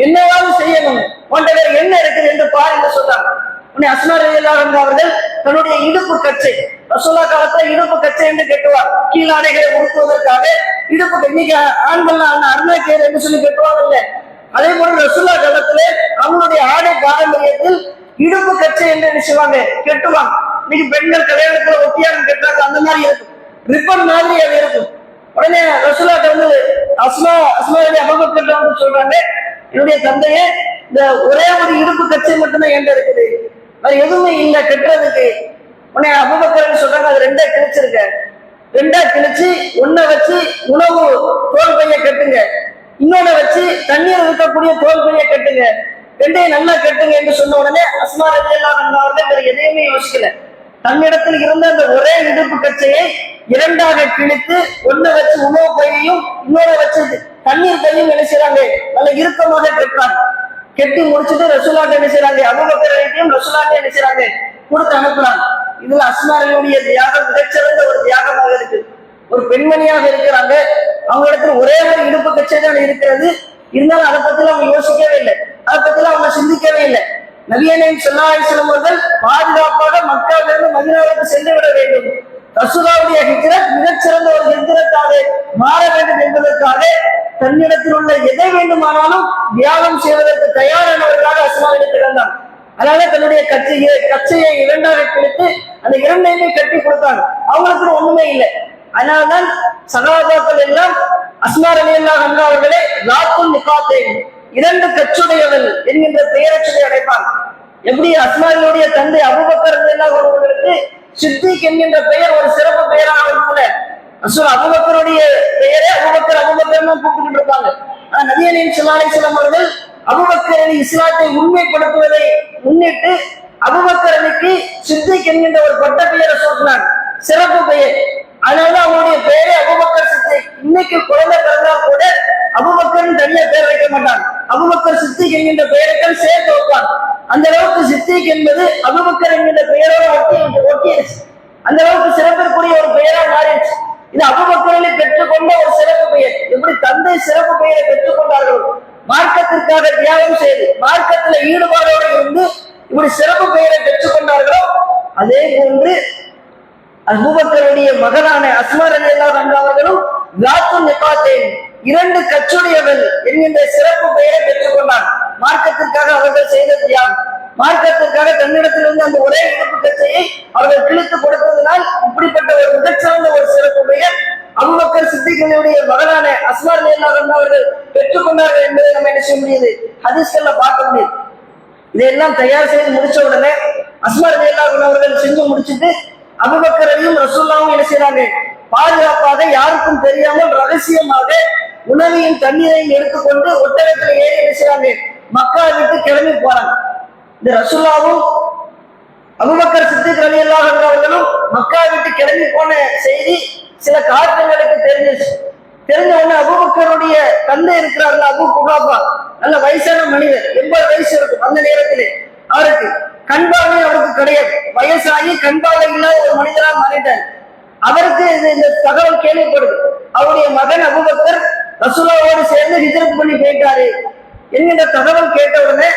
என்னவாவது செய்யணும், உன்ட வேற என்ன இருக்குது என்று பார் என்று சொன்னாங்க. உடனே அஸ்மா ரலியல்லாஹு அன்ஹா அவர்கள் தன்னுடைய இடுப்பு கச்சை, ரசூலுல்லாஹ் காலத்துல இடுப்பு கச்சை என்று கட்டுவார், கீழாடைகளை உடுத்துவதற்காக இடுப்பு, இன்னைக்கு ஆண்கள் அருணாக்கேர் என்று சொல்லி கட்டுவாங்கல்ல, அதே போல ரசூலுல்லாஹ் காலத்துல அவங்களுடைய ஆடை பாரம்பரியத்தில் இடுப்பு கச்சை என்று என்ன செய்வாங்க, கட்டுவாங்க. இன்னைக்கு பெண்கள் கல்யாணத்துல ஒட்டியாரம் கட்டுறாங்க, அந்த மாதிரி இருக்கும், ரிப்பன் மாதிரி அது இருக்கும். உடனே ரசூலுல்லாஹ் வந்து அஸ்மா அலி அபூபக்கர் வந்து சொல்றாங்க, என்னுடைய தந்தையே, இந்த ஒரே ஒரு இடுப்பு கச்சை மட்டும்தான் என்கிட்ட இருக்குது, வேற எதுவுமே இல்லை கட்டுறதுக்கு. உடனே அபூபக்கர் சொல்றாங்க, அது 2 கிழிச்சிருக்க, 2 கிழிச்சு ஒன்ன வச்சு உணவு தோல் பைய கட்டுங்க, இன்னொன்னு வச்சு தண்ணீர் இருக்கக்கூடிய தோல் பைய கட்டுங்க, 2ஐயும் நல்லா கட்டுங்க என்று சொன்ன உடனே அஸ்மா ரலியல்லாஹு அன்ஹா அவர்கள் வேற எதையுமே யோசிக்கல. தன்னிடத்தில் இருந்த அந்த ஒரே இடுப்பு கச்சையை 2ஆக கிழித்து ஒன்ன வச்சு உணவு பையையும் இன்னொரு வச்சு தண்ணீர் பையும் என்ன செய்றாங்க, நல்ல இறுக்கமாக கட்டுறாங்க. கெட்டி முடிச்சுட்டு ரசூலுல்லாஹ் என்ன செய்றாங்க, அபூபக்கர் ரலியல்லாஹு ரசூலுல்லாஹ் என்ன செய்றாங்க, கொடுத்து அனுப்புறாங்க. இதுல அஸ்மா ரலியல்லாஹுடைய தியாகம் மிகச்சிறந்த ஒரு தியாகமாக இருக்கு. ஒரு பெண்மணியாக இருக்கிறாங்க, அவங்க இடத்துல ஒரே ஒரு இடுப்பு கச்சை தான் இருக்கிறது, இருந்தாலும் அதை பத்தி அவங்க யோசிக்கவே இல்லை, அதை பத்தி அவங்க சிந்திக்கவே இல்லை. நபிகள் ஸல்லல்லாஹு அலைஹி வஸல்லம் அவர்கள் பாதுகாப்பாக மக்காவிலிருந்து மதீனாவுக்கு சென்று விட வேண்டும், ரசூலுல்லாஹ்வுடைய ஹிஜ்ரத் மிகச்சிறந்த ஒரு ஹிஜ்ரத்தாக மாற வேண்டும் என்பதற்காக தன்னிடத்தில் உள்ள எதை வேண்டுமானாலும் தியாகம் செய்வதற்கு தயாரானவர்களாக அஸ்மா இருந்தாங்க. அதனால தன்னுடைய கச்சையை 2ஆக கிழித்து அந்த 2ஐயுமே கட்டி கொடுத்தாங்க. அவங்களுக்கு ஒண்ணுமே இல்லை. அதனால்தான் சகாபாக்கள் எல்லாம் அஸ்மா ரலியல்லாஹு அன்ஹா அவர்களே ராத்துல் முகாத்தேன், 2 கச்சுடையவள் என்கின்ற பெயரை சொல்லி அழைப்பாங்க. எப்படி அஸ்மாவுடைய தந்தை அபூபக்கர் ரலியல்லாஹு அன்ஹு அவர்களுக்கு சித்திக் என்கின்ற பெயர் ஒரு சிறப்பு பெயராக இருக்குல்ல, அபூபக்கருடைய பெயரே அபூபக்கர் கூப்பிட்டு இருப்பாங்க. ஆனா நபிகள் ஸல்லல்லாஹு அலைஹி வஸல்லம் அவர்கள் அபூபக்கர் அலி இஸ்லாத்தை உண்மைப்படுத்துவதை முன்னிட்டு அபூபக்கர் அலிக்கு சித்திக் என்கின்ற ஒரு பட்ட பெயரை சூட்டினார், சிறப்பு பெயர். அதனாலதான் அவங்களுடைய பெயரே அபூபக்கர் சித்திக். இன்னைக்கு குழந்தை பிறந்தால் கூட அபூபக்கர் தனியா பெயர் வைக்க மாட்டாங்க, அபூபக்கர் சித்திக் என்கின்ற பெயரைத்தான் சேர்த்து வைப்பாங்க. அந்த அளவுக்கு சித்திக் என்பது அபூபக்கர் என்கின்ற பெயரோட ஒட்டிடுச்சு, அந்த அளவுக்கு சிறப்பிற்குரிய ஒரு பெயரா மாறிடுச்சு. இது அபூபக்கரில் பெற்றுக்கொண்ட ஒரு சிறப்பு பெயர். எப்படி தந்தை சிறப்பு பெயரை பெற்றுக்கொண்டார்கள், மார்க்கத்திற்காக தியாகம் செய்து மார்க்கத்துல ஈடுபாடோடு இருந்து இப்படி சிறப்பு பெயரை பெற்றுக்கொண்டார்களோ, அதே போன்று அபூபக்கருடைய மகளான அஸ்மா ரலியல்லாஹு அன்ஹா அவர்களும் ஜாத்துன் நிகாத்தேன், இரண்டு கச்சுடையவள் என்கின்ற சிறப்பு பெயரை பெற்றுக் கொண்டார். மார்க்கத்திற்காக அவர்கள் செய்த தியாகம், மார்க்கத்திற்காக தன்னிடத்திலிருந்து அந்த ஒரே இடுப்பு கச்சையை அவர்கள் கிழித்து கொடுத்ததனால் இப்படிப்பட்ட ஒரு மிகச்சிறந்த ஒரு சிறப்பு பெயர் அபூபக்கர் சித்திகளுடைய மகளான அஸ்மா ரலியல்லாஹு அன்ஹா அவர்கள் பெற்றுக்கொண்டார்கள் என்பதை நம்ம என்ன செய்ய முடியுது, ஹதீஸ்கள்ல பார்க்க முடியுது. இதையெல்லாம் தயார் செய்து முடிச்ச உடனே அஸ்மா ரலியல்லாஹு அன்ஹா அவர்கள் செஞ்சு முடிச்சுட்டு அபூபக்கரையும் ரசூலுல்லாஹும் என்ன செய்றாங்க, பாதுகாப்பாக யாருக்கும் தெரியாமல் ரகசியமாக உணவையும் தண்ணீரையும் எடுத்துக்கொண்டு ஒட்டகத்தில் ஏறி என்ன செய்றாங்க, மக்கா விட்டு கிளம்பி போறாங்க. இந்த ரசூலுல்லாஹும் அபூபக்கர் சித்திக் ரலியல்லாஹு அன்ஹு அவர்களும் மக்கா விட்டு கிளம்பி போன செய்தி சில காரணங்களுக்கு தெரிஞ்சிச்சு. தெரிஞ்ச உடனே அபூபக்கருடைய தந்தை இருக்கிறார்கள், அபூ குஹாஃபா, நல்ல வயசான மனிதர், 80 வயசு இருக்கும் அந்த நேரத்திலே. அவருக்கு கண்பார்வை அவருக்கு கிடையாது, வயசாகி கண்பார்வை இல்லாத ஒரு மனிதராக மாறிட்டார். அவருக்கு இந்த தகவல் கேள்விப்படுது, அவருடைய மகன் அபூபக்கர் ரசூலுல்லாஹோடு சேர்ந்து ஹிஜ்ரத் பண்ணி போயிட்டாரு என்கின்ற தகவல் கேட்ட உடனே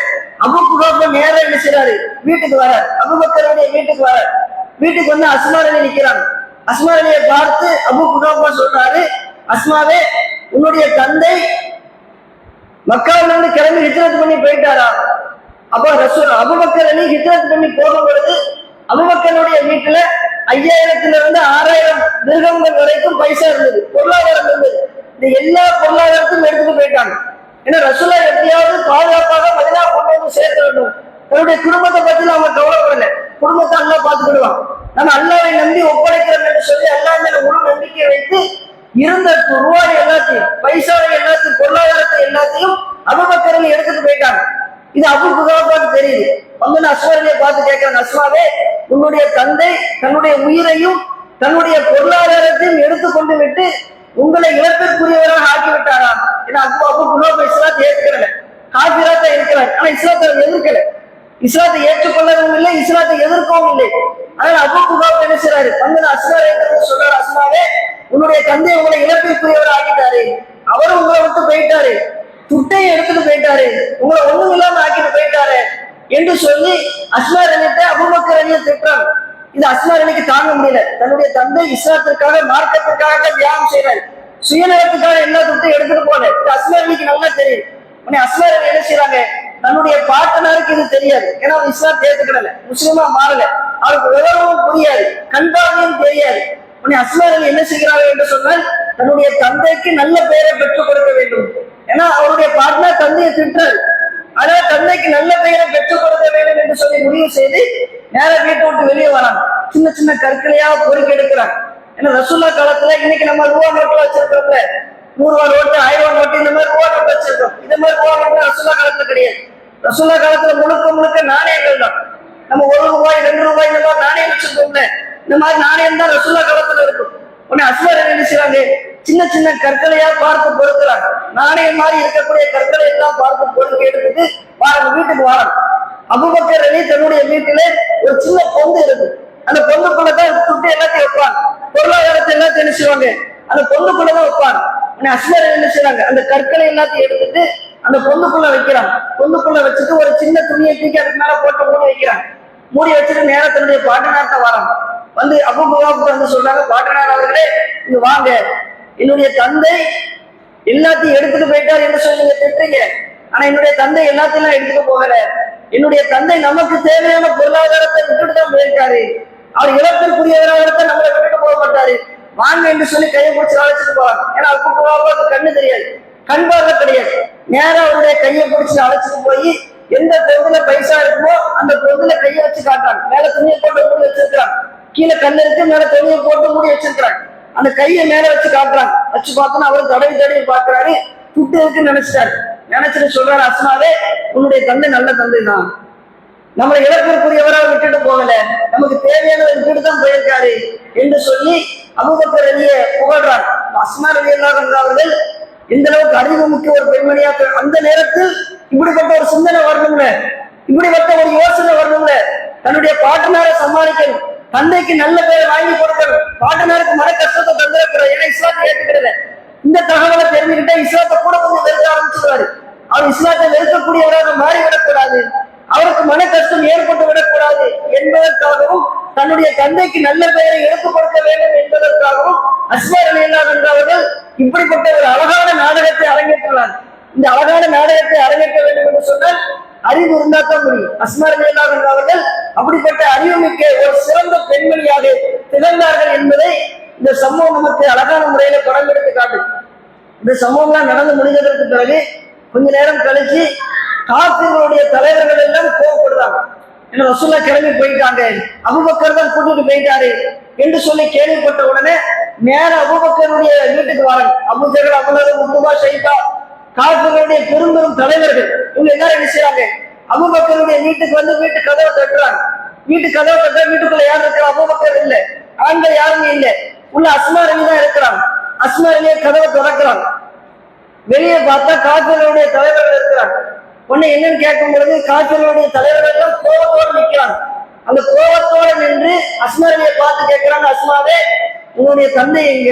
அபூ குஹாஃபா நேரா என்ன செய்றாரு, வீட்டுக்கு வரார். அபூபக்கருடைய வீட்டுக்கு வரார். வீட்டுக்கு வந்து அஸ்மா ரலி நிக்கிறாங்க. அஸ்மா ரலியை பார்த்து அபூ குஹாஃபா சொல்றாரு, அஸ்மாவே, உன்னுடைய தந்தை மக்காவிலிருந்து கிளம்பி ஹிஜ்ரத் பண்ணி போயிட்டாரா? அப்ப ரசூல் அபூபக்கர் அலி ஹிஜ்ரத் பண்ணி போகும் பொழுது அபூபக்கருடைய வீட்டுல 5000 6000 திர்ஹம்கள் வரைக்கும் பைசா இருந்தது, பொருளாதாரம் இருந்தது. இந்த எல்லா பொருளாதாரத்தையும் எடுத்துட்டு போயிட்டாங்க. ஏன்னா ரசூலா எப்படியாவது பாதுகாப்பாக மதீனா கொண்டு வந்து சேர்க்க வேண்டும். தன்னுடைய குடும்பத்தை பத்தி அவங்க கவலைப்படல, குடும்பத்தை அல்லாஹ் பார்த்துக்கிடுவான், நம்ம அல்லாஹ்வை நம்பி ஒப்படைக்கிறோம் என்று சொல்லி அல்லாஹ் மேல முழு நம்பிக்கை வைத்து இருந்த ரூபாய் எல்லாத்தையும், பைசாவை எல்லாத்தையும், பொருளாதாரத்தை எல்லாத்தையும் அபூபக்கர் எடுத்துட்டு போயிட்டாங்க. இது அபூ குஹாஃபாவுக்கு தெரியுது. வந்து அஸ்மா ரலியை பார்த்து கேட்கிறாங்க, அஸ்மாவே, உன்னுடைய தந்தை தன்னுடைய உயிரையும் தன்னுடைய பொருளாதாரத்தையும் எடுத்துக்கொண்டு விட்டு உங்களை இழப்பிற்குரியவராக ஆக்கிவிட்டாரா? ஏன்னா அபூ குஹாஃபா இஸ்லாத்தை ஏற்றுக்கல, காபிராத்தா இருக்கிறார், ஆனா இஸ்லாத்தை எதிர்க்கல, இஸ்லாத்தை ஏற்றுக்கொள்ளவும் இல்லை, இஸ்லாத்தை எதிர்க்கவும் இல்லை. அதனால அபூ குஹாஃபா என்ன செய்றாரு, வந்து அஸ்மா ரலியை சொல்றாரு, அஸ்மாவே, உன்னுடைய தந்தை உங்களை இழப்பிற்குரியவராக ஆக்கிட்டாரு, அவரும் உங்களை விட்டு போயிட்டாரு, துட்டையை எடுத்துட்டு போயிட்டாரு, உங்களை ஒண்ணும் இல்லாம ஆக்கிட்டு போயிட்டாரு என்று சொல்லி அஸ்மா ரலியை அபூபக்கர் ரலியை திட்டுறாங்க. இது அஸ்மா ரலிக்கு தாங்க முடியல. தன்னுடைய தந்தை இஸ்லாத்திற்காக, மார்க்கத்திற்காக தியாகம் செய்யறாரு, சுயநலத்துக்காக எல்லா துட்டையும் எடுத்துட்டு போல. இது அஸ்மா ரலிக்கு நல்லா தெரியும். உடனே அஸ்மா ரலி என்ன செய்யறாங்க, தன்னுடைய பாட்டனாருக்கு இது தெரியாது, ஏன்னா அவர் இஸ்லாம் ஏற்றுக்கிடல, முஸ்லிமா மாறல, அவருக்கு விவரமும் புரியாது, கண்பார்வையும் தெரியாது. உடனே அஸ்மா ரலி என்ன செய்கிறார்கள் என்று சொன்னால், தன்னுடைய தந்தைக்கு நல்ல பெயரை பெற்றுக் கொடுக்க வேண்டும். ஏன்னா அவருடைய பாட்னர் தந்தையை திட்டார், அதனால தந்தைக்கு நல்ல பெயரை பெற்றுக் கொடுக்க வேண்டும் என்று சொல்லி முடிவு செய்து நேர வீட்டை விட்டு வெளியே வராங்க. சின்ன சின்ன கற்களையா பொறுக்கி எடுக்கிறாங்க. ஏன்னா ரசூல்லா காலத்துல இன்னைக்கு நம்ம ரூபா நோட்டு வச்சிருக்கிறோம்ல, 100 ரூபா நோட்டு, 1000 நோட்டு, இந்த மாதிரி ரூபா நோட்டு வச்சிருக்கோம். இந்த மாதிரி ரூபா நோட்டு ரசூல்லா காலத்துல கிடையாது. ரசூல்லா காலத்துல முழுக்க முழுக்க நாணயங்கள் தான். நம்ம 1 ரூபாய் 2 ரூபாய் இந்த மாதிரி நாணயம் வச்சிருக்கோம்ல, இந்த மாதிரி நாணயம் தான் ரசூல்லா காலத்துல இருக்கும். உடனே அஸ்மா ரலி என்ன செய்றாங்க, சின்ன சின்ன கற்களையா பார்த்து பொறுக்கிறாங்க. நாணயம் மாதிரி இருக்கக்கூடிய கற்களை எல்லாம் பார்த்து பொறுக்கி எடுத்துட்டு பாருங்க வீட்டுக்கு வராங்க. அபூபக்கர் ரலி தன்னுடைய வீட்டுல ஒரு சின்ன பொந்து இருக்கு, அந்த பொந்துக்குள்ளதான் துட்டு எல்லாத்தையும் வைப்பாங்க, பொருளாதாரத்தை எல்லாத்தையும் என்ன செய்வாங்க, அந்த பொந்துக்குள்ளதான் வைப்பாங்க. உடனே அஸ்மா ரலி என்ன செய்றாங்க, அந்த கற்களை எல்லாத்தையும் எடுத்துட்டு அந்த பொந்துக்குள்ள வைக்கிறாங்க. பொந்துக்குள்ள வச்சுட்டு ஒரு சின்ன துணியை தூக்கி அதுக்கு மேல போட்டு மூடி வைக்கிறாங்க. மூடி வச்சுட்டு நேர தன்னுடைய பாட்டனார்ட்ட வராங்க. வந்து அபூ குஹாஃபா வந்து சொல்றாங்க, பாட்டனார் அவர்களே, இங்க வாங்க, என்னுடைய தந்தை எல்லாத்தையும் எடுத்துட்டு போயிட்டார் என்று சொல்லி நீங்க திட்டுறீங்க, ஆனா என்னுடைய தந்தை எல்லாத்தையும் எடுத்துட்டு போகல, என்னுடைய தந்தை நமக்கு தேவையான பொருளாதாரத்தை விட்டுட்டு தான் போயிருக்காரு, அவர் இழப்பிற்குரியவராக நம்மளை விட்டுட்டு போக மாட்டாரு, வாங்க என்று சொல்லி கையை பிடிச்சி அழைச்சிட்டு போவாங்க. ஏன்னா அபூ குஹாஃபாவுக்கு கண்ணு தெரியாது, கண் பார்வை கிடையாது. நேரம் அவருடைய கையை பிடிச்சி அழைச்சிட்டு போய் எந்த பொருளுல பைசா இருக்குமோ அந்த பொருளுல கையை வச்சு காட்டுறாங்க. மேல துணியை போட்டு மூடி வச்சிருக்காங்க, கீழே கண்ணு இருக்கு, மேல துணியை போட்டு மூடி வச்சிருக்காங்க. அந்த கையை மேல வச்சு காட்டுறாங்க. வச்சு பார்த்தோன்னா அவரு தடவி தடவி பாக்குறாரு, துட்டு இருக்குன்னு நினைச்சிட்டாரு. நினைச்சிட்டு சொல்றாரு, அஸ்மாவே, உன்னுடைய தந்தை நல்ல தந்தை தான், நம்மளை இழப்பிற்குரியவராக விட்டுட்டு போகல, நமக்கு தேவையானதை விட்டுட்டு தான் போயிருக்காரு என்று சொல்லி அபூபக்கர் ரலியை புகழ்றாங்க. அஸ்மா ரலியல்லாஹு அன்ஹா அவர்கள் எந்த அளவுக்கு அறிவு முக்கிய ஒரு பெண்மணியாக, அந்த நேரத்தில் இப்படிப்பட்ட ஒரு சிந்தனை வரணும்ல, இப்படிப்பட்ட ஒரு யோசனை வரணும்ல, தன்னுடைய பாட்டனாரை சமாளிக்கணும், தந்தைக்கு நல்ல பேரை வாங்கி கொடுக்கணும், பாட்டனாருக்கு மன கஷ்டத்தை தந்திருக்கிறார், ஏன்னா இஸ்லாத்தை ஏற்றுக்கிறது. இந்த தகவலை தெரிஞ்சுக்கிட்டா இஸ்லாத்தை கூட கொஞ்சம் வெறுக்க ஆரம்பிச்சுடுவாரு. அவர் இஸ்லாத்தை வெறுக்கக்கூடியவராக மாறிவிடக்கூடாது, அவருக்கு மன கஷ்டம் ஏற்பட்டு விடக்கூடாது என்பதற்காகவும் தன்னுடைய தந்தைக்கு நல்ல பெயரை எடுத்துக் கொடுக்க வேண்டும் என்பதற்காகவும் அஸ்மா ரலியல்லாஹு அன்ஹா அவர்கள் இப்படிப்பட்ட ஒரு அழகான நாடகத்தை அரங்கேற்றுள்ளார். இந்த அழகான நாடகத்தை அரங்கேற்ற வேண்டும் என்று சொன்னால் அறிவு இருந்தால்தான் முடியும். அஸ்மா ரலியல்லாஹு அன்ஹா அவர்கள் அப்படிப்பட்ட அறிவுமிக்க ஒரு சிறந்த பெண்மணியாக திகழ்ந்தார்கள் என்பதை இந்த சம்பவம் நமக்கு அழகான முறையில படம் எடுத்து காட்டும். இந்த சம்பவம்லாம் நடந்து முடிஞ்சதற்கு பிறகு கொஞ்ச நேரம் கழிச்சு காஃபிர்களுடைய தலைவர்கள் எல்லாம் கோவப்படுறாங்க. ஏன்னா ரசூல்லா கிளம்பி போயிட்டாங்க, அபூபக்கர் தான் கூட்டிட்டு போயிட்டாரு என்று சொல்லி கேள்விப்பட்ட உடனே நேர அபூபக்கருடைய வீட்டுக்கு வராங்க. Abu Jahl, Abu Lahab, Utba, Shaiba காஃபிர்களுடைய பெரும் பெரும் தலைவர்கள் இவங்க எல்லாரும் என்ன செய்யறாங்க, அபூபக்கருடைய வீட்டுக்கு வந்து வீட்டு கதவை தட்டுறாங்க. வீட்டு கதவை தட்ட வீட்டுக்குள்ள யார் இருக்கிறா? அபூபக்கர் இல்ல, ஆண்கள் யாருமே இல்ல, உள்ள அஸ்மா ரலி தான் இருக்கிறாங்க. அஸ்மா ரலியை கதவை திறக்கிறாங்க. வெளியே பார்த்தா காஃபிர்களுடைய தலைவர்கள் இருக்கிறாங்க. உடனே என்னன்னு கேட்கும் பொழுது காஃபிர்களுடைய தலைவர்கள் எல்லாம் கோபத்தோடு நிற்கிறாங்க. அந்த கோபத்தோடு நின்று அஸ்மா ரலியை பார்த்து கேட்கிறாங்க, அஸ்மாவே உங்களுடைய தந்தை எங்க?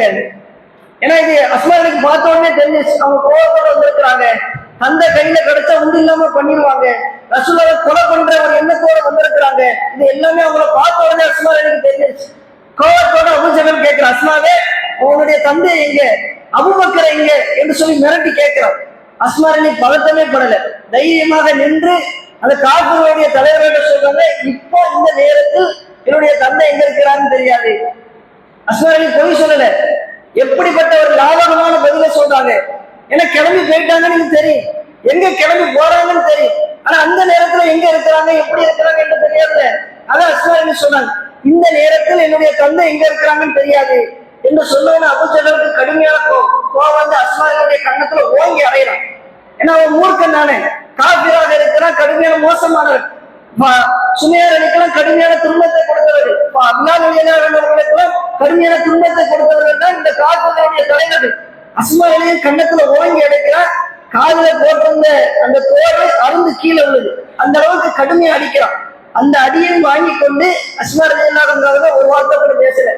ஏன்னா இது அஸ்மா ரலிக்கு பார்த்த உடனே தெரிஞ்சிச்சு அவங்க கோபத்தோடு வந்திருக்கிறாங்க. தந்தை கையில கிடைச்சா உண்டு இல்லாம பண்ணிடுவாங்க, ரசூலுல்லாஹை கொலை பண்ற ஒரு எண்ணத்தோட வந்திருக்கிறாங்க. இது எல்லாமே அவங்கள பார்த்த உடனே அஸ்மா ரலிக்கு தெரிஞ்சிச்சு. கோபத்தோட அபூ ஜஹல் கேட்கிற, அஸ்மாவே உங்களுடைய தந்தை எங்க, அபூபக்கர் எங்க என்று சொல்லி மிரட்டி கேட்கிறான். அஸ்மா ரலி பதட்டமே படல, தைரியமாக நின்று அந்த காஃபிர்களுடைய தலைவர்கள் சொல்றாங்க, இப்போ இந்த நேரத்தில் என்னுடைய தந்தை எங்க இருக்கிறான்னு தெரியாது. அஸ்மா ரலி பொய் சொல்லல, எப்படிப்பட்ட ஒரு லாபகமான பதிலை சொல்றாங்க. ஏன்னா கிளம்பி போயிட்டாங்கன்னு எனக்கு தெரியும், எங்க கிளம்பி போறாங்கன்னு தெரியும், ஆனா அந்த நேரத்துல எங்க இருக்கிறாங்க எப்படி இருக்கிறாங்க என்று தெரியாதுல. அதான் அஸ்மா ரலி சொன்னாங்க, இந்த நேரத்தில் என்னுடைய தந்தை எங்க இருக்கிறாங்கன்னு தெரியாது என்று சொன்னவன அபூ ஜஹலுக்கு கடுமையான கோவம் வந்து அஸ்மா ரலியுடைய கண்ணத்துல ஓங்கி அடையிறான். ஏன்னா அவன் மூர்க்கன் தானே, காஃபிராக இருக்கிறான், கடுமையான மோசமானவர். சுமையார் அலிக்கெல்லாம் கடுமையான துன்பத்தை கொடுத்தவர்கள், அப்துல்லாஹ் ரலியல்லாஹு அன்ஹுவுக்கெல்லாம் கடுமையான துன்பத்தை கொடுத்தவர்கள் தான் இந்த காஃபிர்களுடைய தலைவர்கள். அஸ்மா ரலியின் கண்ணத்துல ஓங்கி அடைக்கிறான். காதுல போட்டிருந்த அந்த தோடு அருந்து கீழே விழுது, அந்த அளவுக்கு கடுமையா அடிக்கிறான். அந்த அடியையும் வாங்கி கொண்டு அஸ்மா ரலியல்லாஹு அன்ஹா ஒரு வார்த்தை கூட பேசல.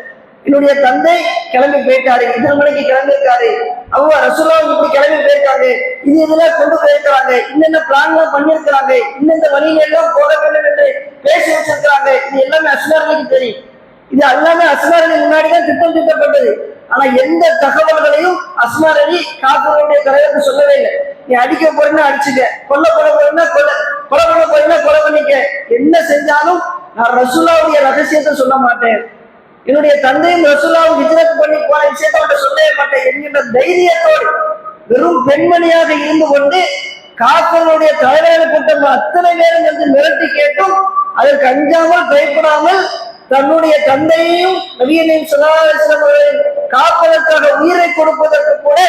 என்னுடைய தந்தை கிளம்பி போயிட்டாரு, 2 மணிக்கு கிளம்பிருக்காரு, அவங்க ரசூலுல்லாஹ் இப்படி கிளம்பி போயிருக்காங்க, இது இதெல்லாம் கொண்டு போயிருக்கிறாங்க, இன்னென்ன பிளான் எல்லாம் பண்ணிருக்கிறாங்க, இந்த வழியில எல்லாம் போட வேண்டும் என்று பேசி வச்சிருக்கிறாங்க. இது எல்லாமே அஸ்மா ரலிக்கு தெரியும். இது எல்லாமே அஸ்மா ரலி முன்னாடிதான் திட்டம் திட்டப்பட்டது. ஆனா எந்த தகவல்களையும் அஸ்மா ரலி காஃபிர்களுடைய தலைவருக்கு சொல்லவே இல்லை. நீ அடிக்க போறீங்கன்னா அடிச்சுக்க, கொலை போறீங்கன்னா கொலை பண்ண போறீங்கன்னா கொலை பண்ணிக்க, என்ன செஞ்சாலும் நான் ரசூலுல்லாஹ்வுடைய ரகசியத்தை சொல்ல மாட்டேன், என்னுடைய தந்தையும் ரசூலுல்லாஹ் ஹிஜ்ரத் பண்ணி போன விஷயத்தை அவன் சொல்லவே மாட்டேன் என்கின்ற தைரியத்தோடு வெறும் பெண்மணியாக இருந்து கொண்டு காஃபிர்களுடைய தலைவர்கள் கூட்டம் அத்தனை பேரும் வந்து மிரட்டி கேட்டும் அதற்கு அஞ்சாமல் பயப்படாமல் தன்னுடைய தந்தையையும் நபியையும் ஸல்லல்லாஹு அலைஹி வஸல்லம் அவர்களை காப்பதற்காக உயிரை கொடுப்பதற்கு கூட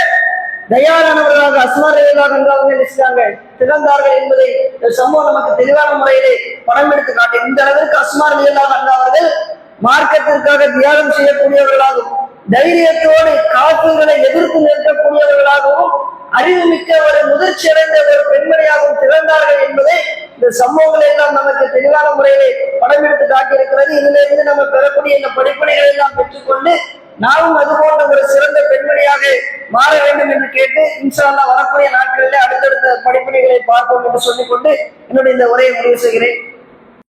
தயாரானவர்களாக அஸ்மா ரலியல்லாஹு அன்ஹா திகழ்ந்தார்கள் என்பதை இந்த சம்பவம் நமக்கு தெளிவான முறையிலே படம் எடுத்து காட்டும். இந்த அளவிற்கு அஸ்மா ரலியல்லாஹு அன்ஹா அவர்கள் மார்க்கத்திற்காக தியாகம் செய்யக்கூடியவர்களாகவும் தைரியத்தோடு காப்புகளை எதிர்த்து நிற்கக்கூடியவர்களாகவும் அறிவுமிக்க ஒரு முதிர்ச்சி அடைந்த ஒரு பெண்மணியாகவும் திகழ்ந்தார்கள் என்பதை இந்த சம்பவங்களை எல்லாம் நமக்கு தெளிவான முறையிலே படம் எடுத்து காட்டியிருக்கிறது. இதுல இருந்து நம்ம பெறக்கூடிய இந்த படிப்பனைகளை எல்லாம் பெற்றுக்கொண்டு நாமும் அது போன்ற ஒரு சிறந்த பெண்மணியாக மாற வேண்டும் என்று கேட்டு இன்ஷா அல்லாஹ் வரக்கூடிய நாட்களிலே அடுத்தடுத்த படிப்பனைகளை பார்ப்போம் என்று சொல்லிக்கொண்டு என்னுடைய இந்த உரையை முடிவு செய்கிறேன்.